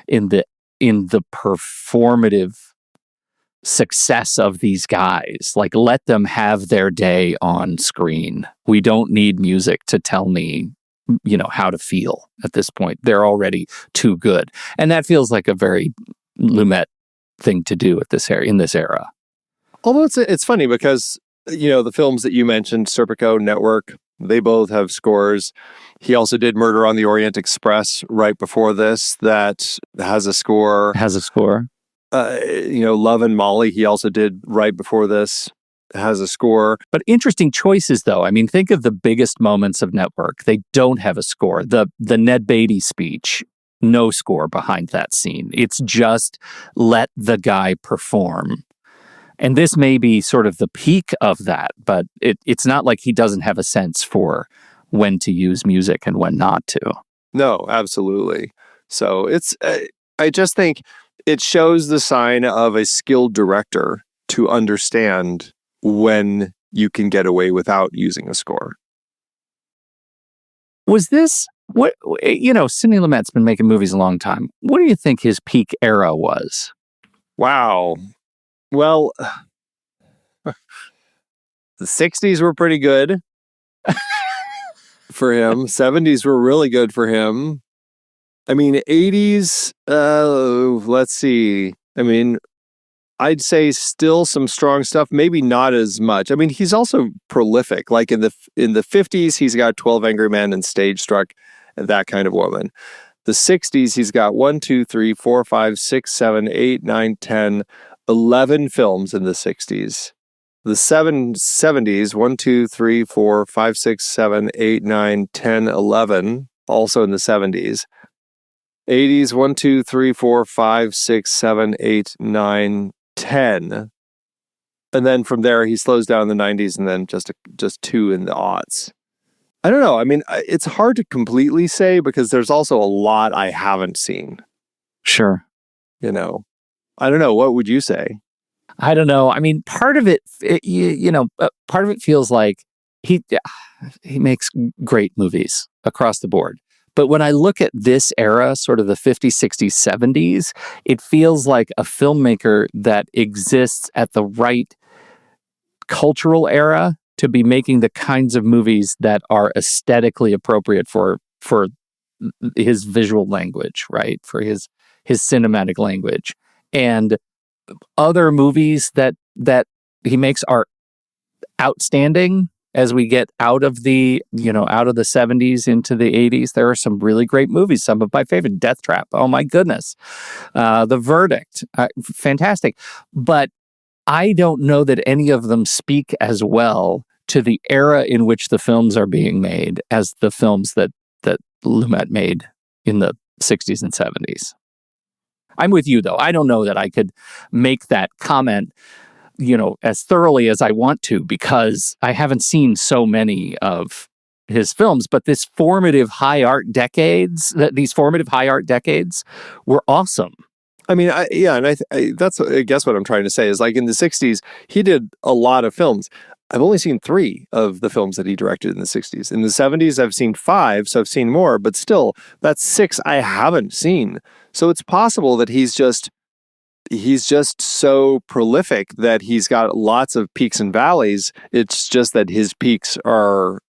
in the performative success of these guys. Like, let them have their day on screen. We don't need music to tell me, how to feel at this point. They're already too good. And that feels like a very Lumet thing to do in this era. Although it's funny because, the films that you mentioned, Serpico, Network, they both have scores. He also did Murder on the Orient Express right before this that has a score. Love and Molly, he also did right before this, has a score. But interesting choices, though. I mean, think of the biggest moments of Network. They don't have a score. The Ned Beatty speech, no score behind that scene. It's just let the guy perform. And this may be sort of the peak of that, but it's not like he doesn't have a sense for when to use music and when not to. No, absolutely. So I just think it shows the sign of a skilled director to understand when you can get away without using a score. Was this what Sidney Lumet's been making movies a long time. What do you think his peak era was? Wow. Well, the 60s were pretty good for him. 70s were really good for him. I mean, 80s, let's see. I mean, I'd say still some strong stuff, maybe not as much. I mean, he's also prolific. Like in the 50s, he's got 12 Angry Men and Stage Struck and That Kind of Woman. The 60s, he's got 1, 2, 3, 4, 5, 6, 7, 8, 9, 10, 11 films in the 60s. The 70s, 1, 2, 3, 4, 5, 6, 7, 8, 9, 10, 11, also in the 70s. 80s, 1, 2, 3, 4, 5, 6, 7, 8, 9, 10. And then from there, he slows down in the 90s and then just 2 in the aughts. I don't know. I mean, it's hard to completely say because there's also a lot I haven't seen. Sure. I don't know. What would you say? I don't know. I mean, part of it feels like he makes great movies across the board. But when I look at this era, sort of the 50s, 60s, 70s, it feels like a filmmaker that exists at the right cultural era to be making the kinds of movies that are aesthetically appropriate for his visual language, right? For his cinematic language. And other movies that he makes are outstanding. As we get out of the 70s into the 80s, there are some really great movies. Some of my favorite, Death Trap. Oh my goodness. The Verdict. Fantastic. But I don't know that any of them speak as well to the era in which the films are being made as the films that Lumet made in the 60s and 70s. I'm with you, though. I don't know that I could make that comment as thoroughly as I want to, because I haven't seen so many of his films, but these formative high art decades were awesome. I mean, that's I guess what I'm trying to say is like in the 60s, he did a lot of films. I've only seen 3 of the films that he directed in the 60s. In the 70s, I've seen 5, so I've seen more, but still, that's 6 I haven't seen. So it's possible that he's just so prolific that he's got lots of peaks and valleys. It's just that his peaks are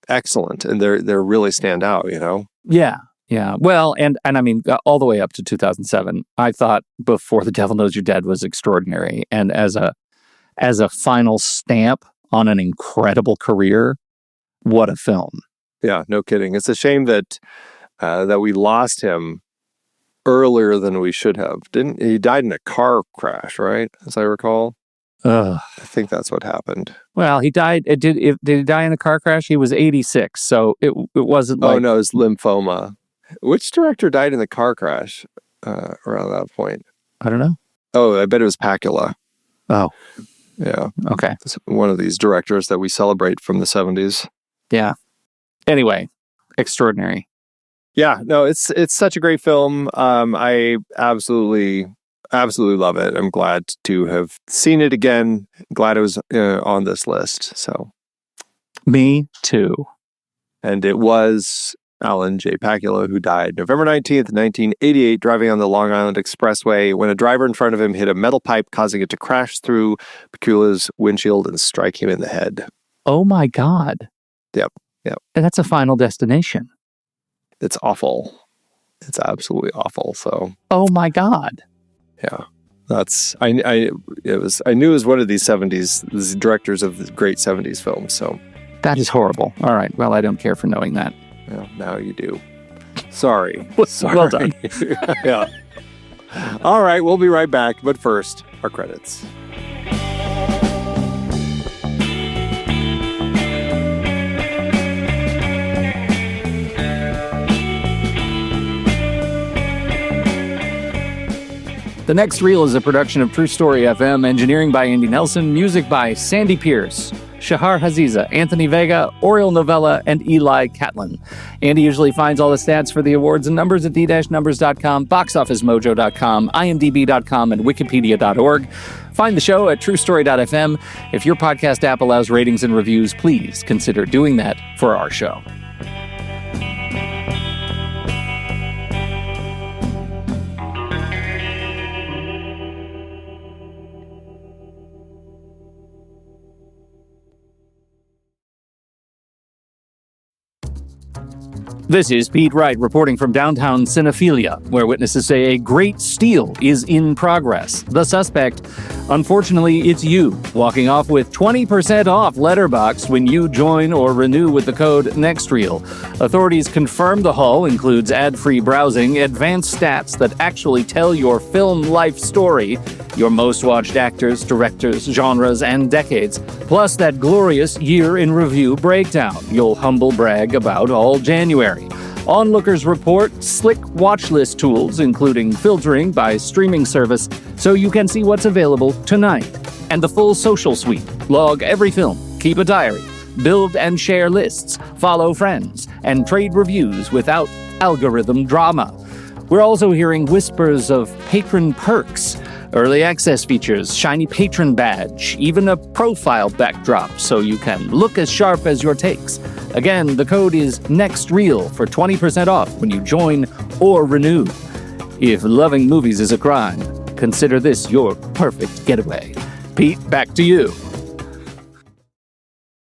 excellent and they're really stand out, you know? Yeah. Yeah. Well, and I mean, all the way up to 2007, I thought Before the Devil Knows You're Dead was extraordinary. And as a final stamp on an incredible career, what a film. Yeah, no kidding. It's a shame that we lost him earlier than we should have. Didn't he died in a car crash, right? As I recall. I think that's what happened. Well, he died. Did he die in a car crash? He was 86, so it wasn't like... Oh, no, it's lymphoma. Which director died in the car crash around that point? I don't know. Oh, I bet it was Pacula. Oh. Yeah. Okay. It's one of these directors that we celebrate from the 70s. Yeah. Anyway, extraordinary. Yeah, no, it's such a great film. I absolutely love it. I'm glad to have seen it again. Glad it was on this list. So, me too. And it was Alan J. Pacula who died November 19th, 1988, driving on the Long Island Expressway when a driver in front of him hit a metal pipe, causing it to crash through Pacula's windshield and strike him in the head. Oh my God. Yep. And that's a Final Destination. It's awful. It's absolutely awful. So. Oh my God. Yeah. I knew it was one of these 70s, these directors of the great 70s films. So. That is horrible. All right. Well, I don't care for knowing that. Well, now you do. Sorry. Well done. Yeah. All right. We'll be right back. But first, our credits. The Next Reel is a production of True Story FM, engineering by Andy Nelson, music by Sandy Pierce, Shahar Haziza, Anthony Vega, Oriel Novella, and Eli Catlin. Andy usually finds all the stats for the awards and numbers at d-numbers.com, boxofficemojo.com, imdb.com, and wikipedia.org. Find the show at truestory.fm. If your podcast app allows ratings and reviews, please consider doing that for our show. This is Pete Wright reporting from downtown Cinephilia, where witnesses say a great steal is in progress. The suspect, unfortunately, it's you, walking off with 20% off Letterboxd when you join or renew with the code NEXTREEL. Authorities confirm the haul includes ad-free browsing, advanced stats that actually tell your film life story, your most watched actors, directors, genres, and decades, plus that glorious year in review breakdown you'll humble brag about all January. Onlookers report slick watch list tools, including filtering by streaming service, so you can see what's available tonight. And the full social suite. Log every film, keep a diary, build and share lists, follow friends, and trade reviews without algorithm drama. We're also hearing whispers of patron perks, early access features, shiny patron badge, even a profile backdrop so you can look as sharp as your takes. Again, the code is NEXTREEL for 20% off when you join or renew. If loving movies is a crime, consider this your perfect getaway. Pete, back to you.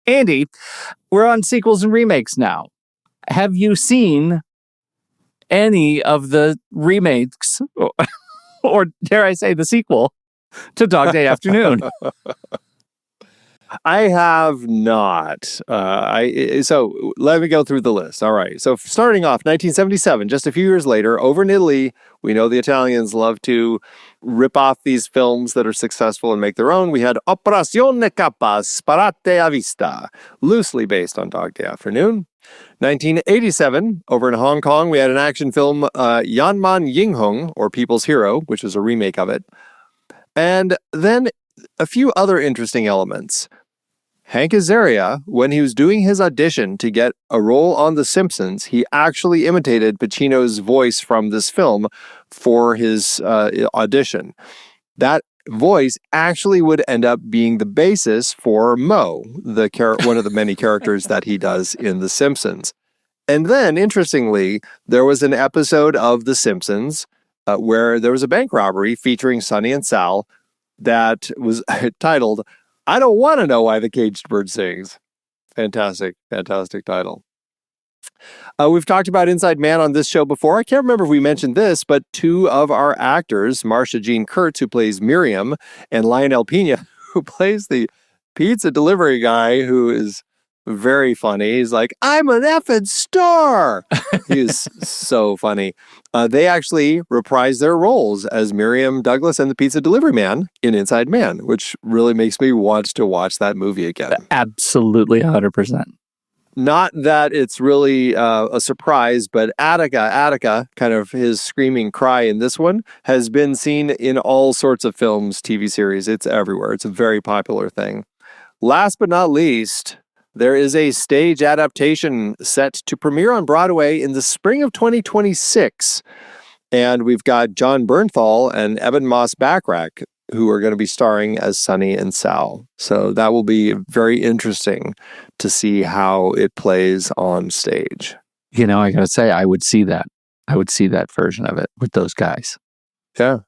Andy, we're on sequels and remakes now. Have you seen any of the remakes, or dare I say the sequel, to Dog Day Afternoon? I have not. So let me go through the list. All right. So starting off, 1977, just a few years later, over in Italy, we know the Italians love to rip off these films that are successful and make their own. We had Operazione K, Sparate a Vista, loosely based on Dog Day Afternoon. 1987, over in Hong Kong, we had an action film, Yanman Yinghung, or People's Hero, which is a remake of it. And then a few other interesting elements. Hank Azaria, when he was doing his audition to get a role on The Simpsons, he actually imitated Pacino's voice from this film for his audition. That voice actually would end up being the basis for Moe, one of the many characters that he does in The Simpsons. And then, interestingly, there was an episode of The Simpsons where there was a bank robbery featuring Sonny and Sal that was titled, I Don't Want to Know Why the Caged Bird Sings. Fantastic, fantastic title. We've talked about Inside Man on this show before. I can't remember if we mentioned this, but two of our actors, Marsha Jean Kurtz, who plays Miriam, and Lionel Pena, who plays the pizza delivery guy, who is very funny. He's like, I'm an effing star. He's so funny. They actually reprise their roles as Miriam Douglas and the pizza delivery man in Inside Man, which really makes me want to watch that movie again. Absolutely 100%. Not that it's really a surprise, but Attica, kind of his screaming cry in this one, has been seen in all sorts of films, TV series. It's everywhere. It's a very popular thing. Last but not least, there is a stage adaptation set to premiere on Broadway in the spring of 2026. And we've got John Bernthal and Eben Moss-Backrack, who are going to be starring as Sonny and Sal. So that will be very interesting to see how it plays on stage. You know, I got to say, I would see that. I would see that version of it with those guys. Yeah.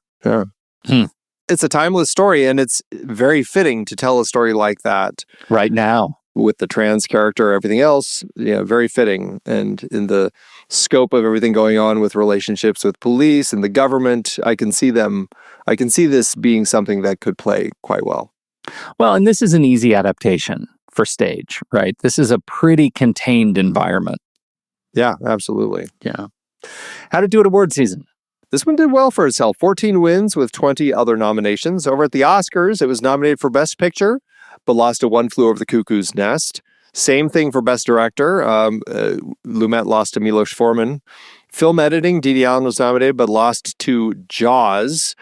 It's a timeless story, and it's very fitting to tell a story like that right now. With the trans character, everything else, very fitting. And in the scope of everything going on with relationships with police and the government, I can see this being something that could play quite well. Well, and this is an easy adaptation for stage, right? This is a pretty contained environment. Yeah, absolutely. Yeah. How'd it do at award season? This one did well for itself. 14 wins with 20 other nominations. Over at the Oscars, it was nominated for Best Picture, but lost to One Flew Over the Cuckoo's Nest. Same thing for Best Director. Lumet lost to Milos Forman. Film Editing, Didi Allen was nominated, but lost to Jaws.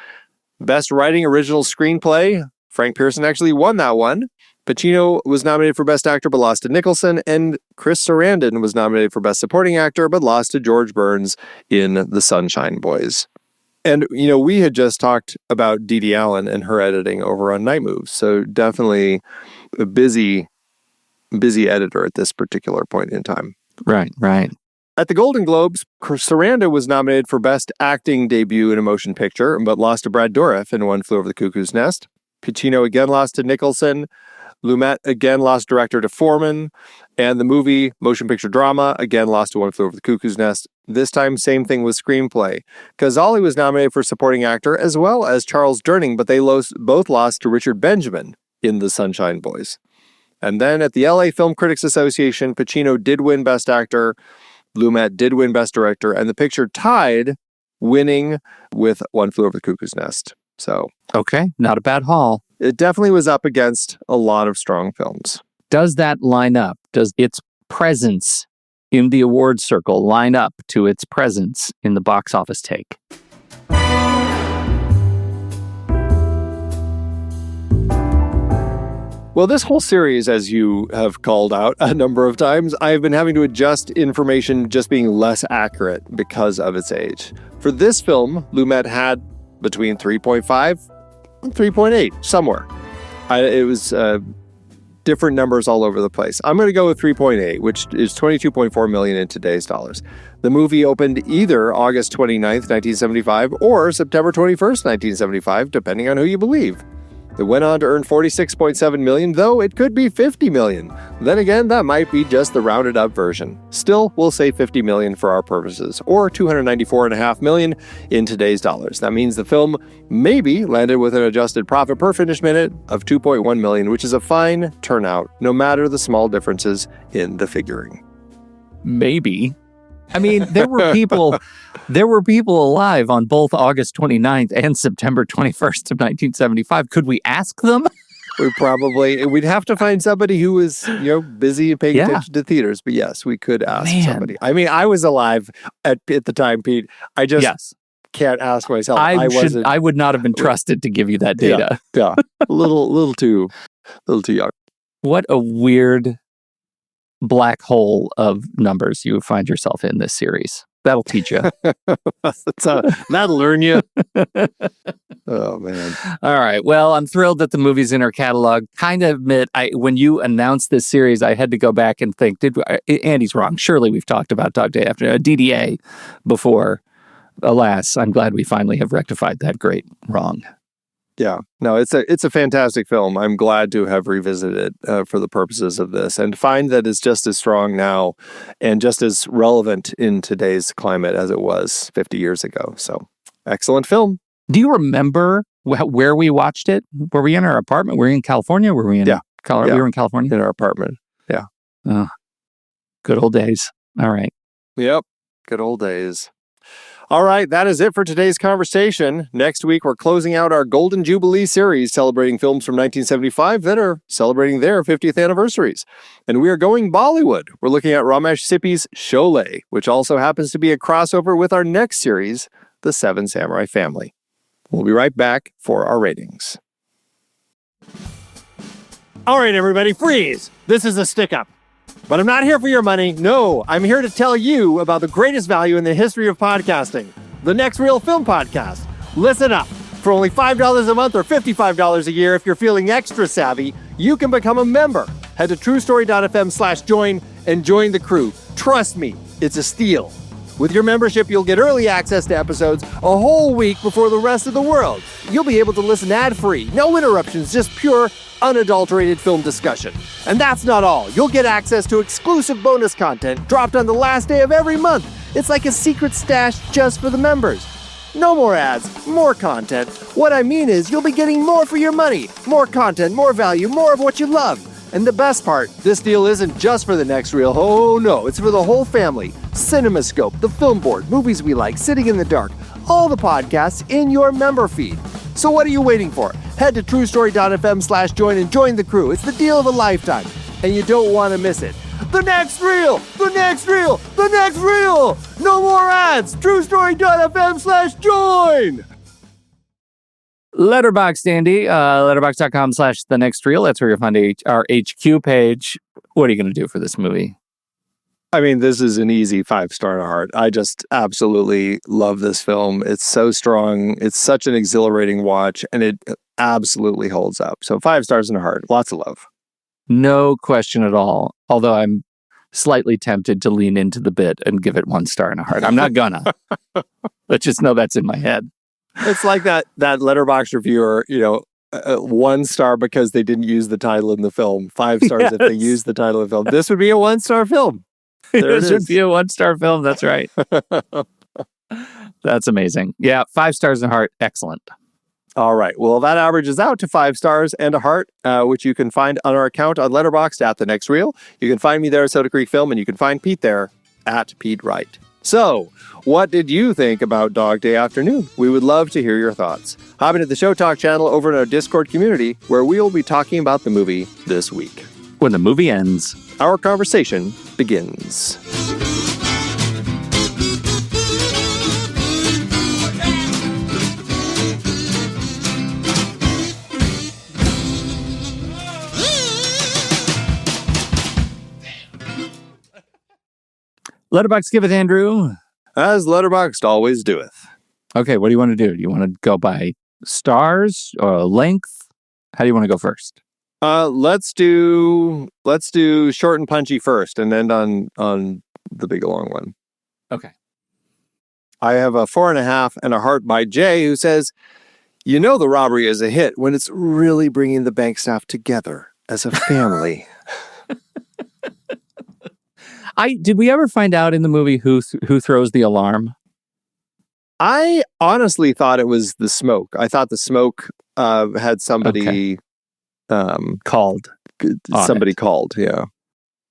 Best Writing Original Screenplay, Frank Pearson actually won that one. Pacino was nominated for Best Actor, but lost to Nicholson. And Chris Sarandon was nominated for Best Supporting Actor, but lost to George Burns in The Sunshine Boys. And, we had just talked about Didi Allen and her editing over on Night Moves. So definitely a busy editor at this particular point in time. Right. At the Golden Globes, Sarandon was nominated for Best Acting Debut in a Motion Picture, but lost to Brad Dourif in One Flew Over the Cuckoo's Nest. Pacino again lost to Nicholson. Lumet again lost director to Foreman. And the movie Motion Picture Drama again lost to One Flew Over the Cuckoo's Nest. This time, same thing with Screenplay. Cazale was nominated for Supporting Actor as well as Charles Durning, but they both lost to Richard Benjamin in The Sunshine Boys. And then at the LA Film Critics Association, Pacino did win Best Actor. Lumet did win Best Director. And the picture tied, winning with One Flew Over the Cuckoo's Nest. So, okay, not a bad haul. It definitely was up against a lot of strong films. Does that line up? Does its presence in the award circle line up to its presence in the box office take? Well, this whole series, as you have called out a number of times, I've been having to adjust information just being less accurate because of its age. For this film, Lumet had between 3.5 and 3.8, somewhere. It was different numbers all over the place. I'm going to go with 3.8, which is $22.4 million in today's dollars. The movie opened either August 29th, 1975 or September 21st, 1975, depending on who you believe. It went on to earn $46.7 million, though it could be $50 million. Then again, that might be just the rounded up version. Still, we'll say $50 million for our purposes, or $294.5 million in today's dollars. That means the film maybe landed with an adjusted profit per finished minute of $2.1 million, which is a fine turnout, no matter the small differences in the figuring. Maybe. I mean, there were people alive on both August 29th and September 21st of 1975. Could we ask them? We'd have to find somebody who was, busy and paying attention to theaters. But yes, we could ask somebody. I mean, I was alive at the time, Pete. I just can't ask myself. I would not have been trusted to give you that data. Yeah. A little too young. What a weird black hole of numbers you find yourself in this series. That'll teach you. That'll learn you. Oh, man. All right. Well, I'm thrilled that the movie's in our catalog. Kind of admit, when you announced this series, I had to go back and think, Andy's wrong. Surely we've talked about Dog Day Afternoon, DDA, before. Alas, I'm glad we finally have rectified that great wrong. Yeah, no, it's a fantastic film. I'm glad to have revisited it for the purposes of this and find that it's just as strong now and just as relevant in today's climate as it was 50 years ago. So, excellent film. Do you remember where we watched it? Were we in our apartment? Were we in California? Were we in Colorado? Yeah. We were in California? In our apartment. Yeah. Oh, good old days. All right. Yep. Good old days. All right, that is it for today's conversation. Next week, we're closing out our Golden Jubilee series, celebrating films from 1975 that are celebrating their 50th anniversaries. And we are going Bollywood. We're looking at Ramesh Sippy's Sholay, which also happens to be a crossover with our next series, The Seven Samurai Family. We'll be right back for our ratings. All right, everybody, freeze! This is a stick-up. But I'm not here for your money. No, I'm here to tell you about the greatest value in the history of podcasting, the Next Reel Film Podcast. Listen up. For only $5 a month or $55 a year, if you're feeling extra savvy, you can become a member. Head to truestory.fm/join and join the crew. Trust me, it's a steal. With your membership, you'll get early access to episodes a whole week before the rest of the world. You'll be able to listen ad-free, no interruptions, just pure, unadulterated film discussion. And that's not all. You'll get access to exclusive bonus content dropped on the last day of every month. It's like a secret stash just for the members. No more ads, more content. What I mean is you'll be getting more for your money. More content, more value, more of what you love. And the best part, this deal isn't just for the Next Reel. Oh no, it's for the whole family. CinemaScope, the Film Board, Movies We Like, Sitting in the Dark, all the podcasts in your member feed. So what are you waiting for? Head to truestory.fm/join and join the crew. It's the deal of a lifetime, and you don't want to miss it. The Next Reel! The Next Reel! The Next Reel! No more ads! truestory.fm/join! Letterboxd, Andy. Letterboxd.com/the next reel. That's where you'll find our HQ page. What are you going to do for this movie? I mean, this is an easy 5-star to heart. I just absolutely love this film. It's so strong. It's such an exhilarating watch, and it absolutely holds up. So 5 stars in a heart. Lots of love. No question at all. Although I'm slightly tempted to lean into the bit and give it 1 star in a heart. I'm not gonna. Let's just know that's in my head. It's like that Letterboxd reviewer, 1 star because they didn't use the title in the film. 5 stars if they used the title of the film. This would be a 1-star film. This would be a 1-star film. That's right. That's amazing. Yeah, 5 stars in a heart. Excellent. All right. Well, that averages out to 5 stars and a heart, which you can find on our account on Letterboxd at The Next Reel. You can find me there at Soda Creek Film, and you can find Pete there at Pete Wright. So, what did you think about Dog Day Afternoon? We would love to hear your thoughts. Hop into the Show Talk channel over in our Discord community, where we will be talking about the movie this week. When the movie ends, our conversation begins. Letterboxd giveth, Andrew. As Letterboxd always doeth. Okay, what do you want to do? Do you want to go by stars or length? How do you want to go first? Let's do short and punchy first, and end on the big long one. Okay. I have a 4.5 and a heart by Jay, who says, "You know the Robbery is a hit when it's really bringing the bank staff together as a family." Did we ever find out in the movie who throws the alarm? I honestly thought it was the smoke. I thought the smoke had somebody called. Somebody called, yeah.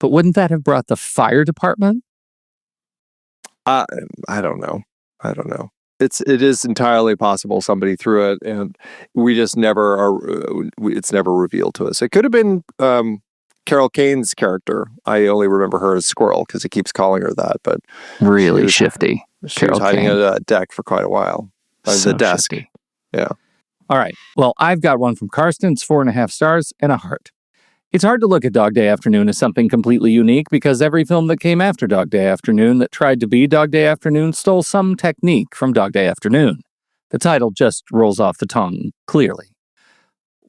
But wouldn't that have brought the fire department? I don't know. It is entirely possible somebody threw it, and we just never are. It's never revealed to us. It could have been Carol Kane's character. I only remember her as Squirrel because he keeps calling her that. But really shifty. She was hiding at a deck for quite a while. The desk. Shifty. Yeah. All right. Well, I've got one from Karsten. It's 4.5 stars and a heart. It's hard to look at Dog Day Afternoon as something completely unique because every film that came after Dog Day Afternoon that tried to be Dog Day Afternoon stole some technique from Dog Day Afternoon. The title just rolls off the tongue, clearly.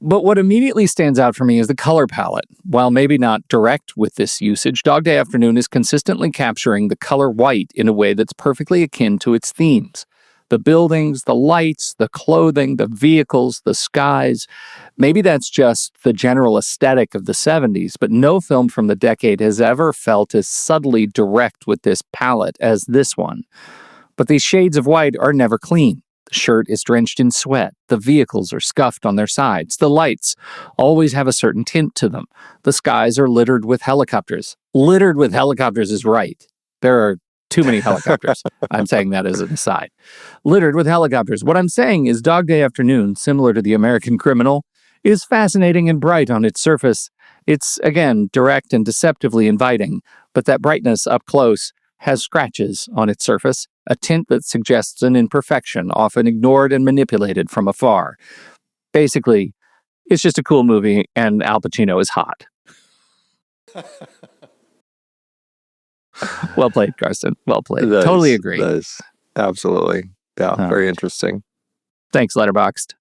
But what immediately stands out for me is the color palette. While maybe not direct with this usage, Dog Day Afternoon is consistently capturing the color white in a way that's perfectly akin to its themes. The buildings, the lights, the clothing, the vehicles, the skies. Maybe that's just the general aesthetic of the 70s, but no film from the decade has ever felt as subtly direct with this palette as this one. But these shades of white are never clean. The shirt is drenched in sweat. The vehicles are scuffed on their sides. The lights always have a certain tint to them. The skies are littered with helicopters. Littered with helicopters is right. There are too many helicopters. I'm saying that as an aside. Littered with helicopters. What I'm saying is Dog Day Afternoon, similar to The American Criminal, is fascinating and bright on its surface. It's, again, direct and deceptively inviting, but that brightness up close has scratches on its surface, a tint that suggests an imperfection, often ignored and manipulated from afar. Basically, it's just a cool movie, and Al Pacino is hot. Well played, Carson. Well played. Totally agree. Absolutely. Yeah, very interesting. Thanks, Letterboxd.